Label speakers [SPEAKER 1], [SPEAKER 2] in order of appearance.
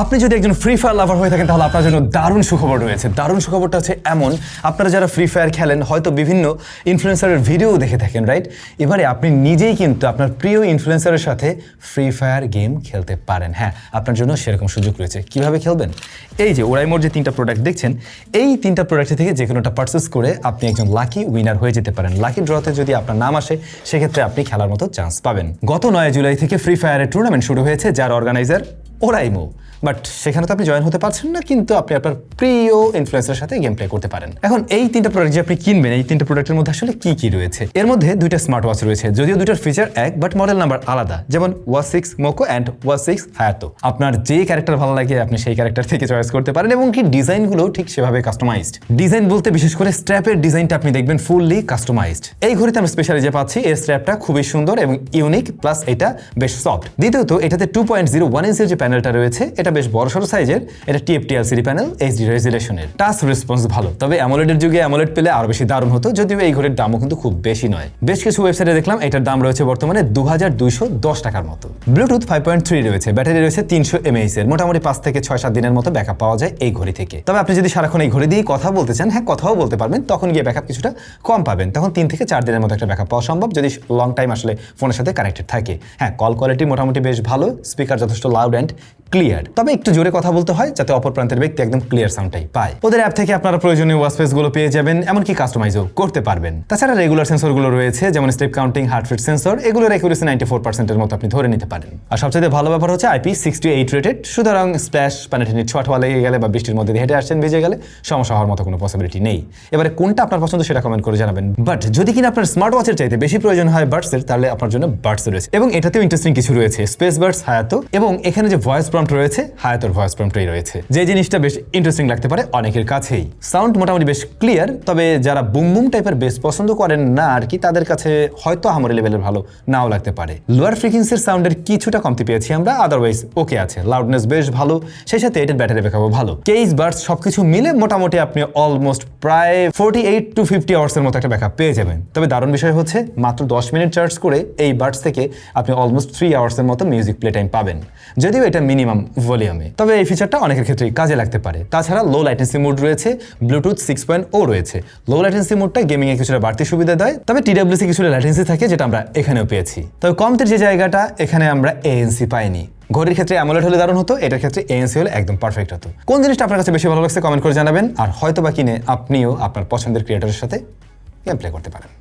[SPEAKER 1] আপনি যদি একজন ফ্রি ফায়ার লাভার হয়ে থাকেন তাহলে আপনার জন্য দারুণ সুখবর রয়েছে। দারুণ সুখবরটা হচ্ছে এমন, আপনারা যারা ফ্রি ফায়ার খেলেন হয়তো বিভিন্ন ইনফ্লুয়েন্সারের ভিডিও দেখে থাকেন, রাইট? এবারে আপনি নিজেই কিন্তু আপনার প্রিয় ইনফ্লুয়েন্সারের সাথে ফ্রি ফায়ার গেম খেলতে পারেন। হ্যাঁ, আপনার জন্য সেরকম সুযোগ রয়েছে। কিভাবে খেলবেন? এই যে ওরাইমোর যে 3টা প্রোডাক্ট দেখছেন, এই 3টা প্রোডাক্ট থেকে যে কোনোটা পারচেস করে আপনি একজন লাকি উইনার হয়ে যেতে পারেন। লাকি ড্রতে যদি আপনার নাম আসে সেক্ষেত্রে আপনি খেলার মতো চান্স পাবেন। গত 9 জুলাই থেকে ফ্রি ফায়ারের টুর্নামেন্ট শুরু হয়েছে, যার অর্গানাইজার ওরাইমো। বাট সেখানে তো আপনি জয়েন হতে পারছেন না, কিন্তু আপনি আপনার প্রিয় ইনফ্লুয়েন্সারের সাথে গেম প্লে করতে পারেন। এখন এই 3টা প্রোডাক্ট যে আপনি কিনবেন, এই 3টা প্রোডাক্টের মধ্যে আসলে কি কি রয়েছে? এর মধ্যে 2টা স্মার্ট ওয়াচ রয়েছে, যদিও 2টার ফিচার এক বাট মডেল নাম্বার আলাদা, যেমন ওয়াচ 6 মোকো অ্যান্ড ওয়াচ 6 হায়াতো। আপনার যে ক্যারেক্টার ভালো লাগে আপনি সেই ক্যারেক্টার থেকে চয়েস করতে পারেন, এবং কি ডিজাইনগুলো ঠিক সেভাবে কাস্টমাইজড। ডিজাইন বলতে বিশেষ করে স্ট্র্যাপের ডিজাইনটা আপনি দেখবেন ফুললি কাস্টমাইজড। এই ঘড়িতে আমি স্পেশালি যে পাচ্ছি এর স্ট্র্যাপটা খুবই সুন্দর এবং ইউনিক, প্লাস এটা বেশ সফট। দ্বিতীয়ত এটাতে 2.01 ইঞ্চের যে প্যানেলটা রয়েছে এটা বেশ বড়সড় সাইজের। এটা TFT LCD প্যানেল, HD রেজুলেশনের। টাচ রেসপন্স ভালো, তবে অ্যামোলেডের যুগে অ্যামোলেড পেলে আরো বেশি দারুণ হতো, যদিও এই ঘড়ির দামও কিন্তু খুব বেশি নয়। বেশ কিছু ওয়েবসাইটে দেখলাম এটার দাম রয়েছে বর্তমানে 2210 টাকার মতো। ব্লুটুথ 5.3 রয়েছে, ব্যাটারি রয়েছে 300 mAh এর। মোটামুটি 5 থেকে 6-7 দিনের মতো ব্যাকআপ পাওয়া যায় এই ঘড়ি থেকে। তবে আপনি যদি সারাক্ষণ এই ঘড়ি দিয়ে কথা বলতে চান, হ্যাঁ কথাও বলতে পারবেন, তখন গিয়ে ব্যাকআপ কিছুটা কম পাবেন। তখন 3 থেকে 4 দিনের মতো একটা ব্যাকআপ পাওয়া সম্ভব, যদি লং টাইম আসলে ফোনের সাথে কানেক্টেড থাকে। হ্যাঁ, কল কোয়ালিটি মোটামুটি বেশ ভালো, স্পিকার যথেষ্ট লাউড অ্যান্ড ক্লিয়ার। তবে একটু জোরে কথা বলতে হয় যাতে অপর প্রান্তের ব্যক্তি একদম ক্লিয়ার সাউন্ডটাই পায়। ওদের অ্যাপ থেকে আপনারা প্রয়োজনীয় ওয়াচফেসগুলো পেয়ে যাবেন, এমনকি কাস্টমাইজও করতে পারবেন। তাছাড়া রেগুলার সেন্সরগুলো রয়েছে, যেমন স্টেপ কাউন্টিং, হার্টরেট সেন্সর। এগুলোর অ্যাকুরেসি 94% মতো আপনি ধরে নিতে পারেন। আর সবচেয়ে ভালো ব্যাপার হচ্ছে IP68 রেটেড, সুতরাং স্প্ল্যাশ, পানিটানি ছোঁয়া লেগে গেলে বা বৃষ্টির মধ্যে হেঁটে আসছেন, ভিজে গেলে সমস্যা হওয়ার মতো কোনো পসিবিলিটি নেই। এবারে কোনটা আপনার পছন্দ সেটা কমেন্ট করে জানাবেন। বাট যদি কিনা আপনার স্মার্ট ওয়াচের চাইতে বেশি প্রয়োজন হয় বাডসের, তাহলে আপনার জন্য বাডস রয়েছে, এবং এটাতেও ইন্টারেস্টিং কিছু রয়েছে। স্পেস বাডস হায়াতো, এবং এখানে যে ভয়েস প্রম্পট রয়েছে হায়াতোর ভয়েস প্রম্পটই রয়েছে, যে জিনিসটা বেশ ইন্টারেস্টিং লাগতে পারে অনেকের কাছেই। সাউন্ড মোটামুটি বেশ ক্লিয়ার, তবে যারা বুম বুম টাইপের বেস পছন্দ করেন না আর কি, তাদের কাছে হয়তো হামরি লেভেলের ভালো নাও লাগতে পারে। লোয়ার ফ্রিকোয়েন্সির সাউন্ডের কিছুটা কমতি পেয়েছি আমরা, আদারওয়াইজ ওকে আছে। লাউডনেস বেশ ভালো, সেই সাথে এটার ব্যাটারি ব্যাকআপও ভালো। কেস বাডস সবকিছু মিলে মোটামুটি আপনি অলমোস্ট প্রায় 48 to 50 আওয়ার্সের মতো একটা ব্যাকআপ পেয়ে যাবেন। তবে দারুণ বিষয় হচ্ছে মাত্র 10 মিনিট চার্জ করে এই বাডস থেকে আপনি অলমোস্ট 3 আওয়ার্সের মতো মিউজিক প্লে টাইম পাবেন, যদিও এটা মিনিমাম ভলিউমে। তবে এই ফিচারটা অনেকের ক্ষেত্রেই কাজে লাগতে পারে। তাছাড়া লো ল্যাটেন্সি মোড রয়েছে, ব্লুটুথ 6.0 রয়েছে। লো ল্যাটেন্সি মোডটা গেমিং এ কিছুটা বাড়তি সুবিধা দেয়, তবে TWC কিছুটা ল্যাটেন্সি থাকে, যেটা আমরা এখানেও পেয়েছি। তবে কমতের যে জায়গাটা, এখানে আমরা ANC পাইনি। ঘড়ির ক্ষেত্রে অ্যামোলেড হলে দারুণ হতো, এটার ক্ষেত্রে ANC হলে একদম পারফেক্ট হতো। কোন জিনিসটা আপনার কাছে বেশি ভালো লাগছে কমেন্ট করে জানাবেন, আর হয়তো বা কিনে আপনিও আপনার পছন্দের ক্রিয়েটরের সাথে গেম প্লে করতে পারেন।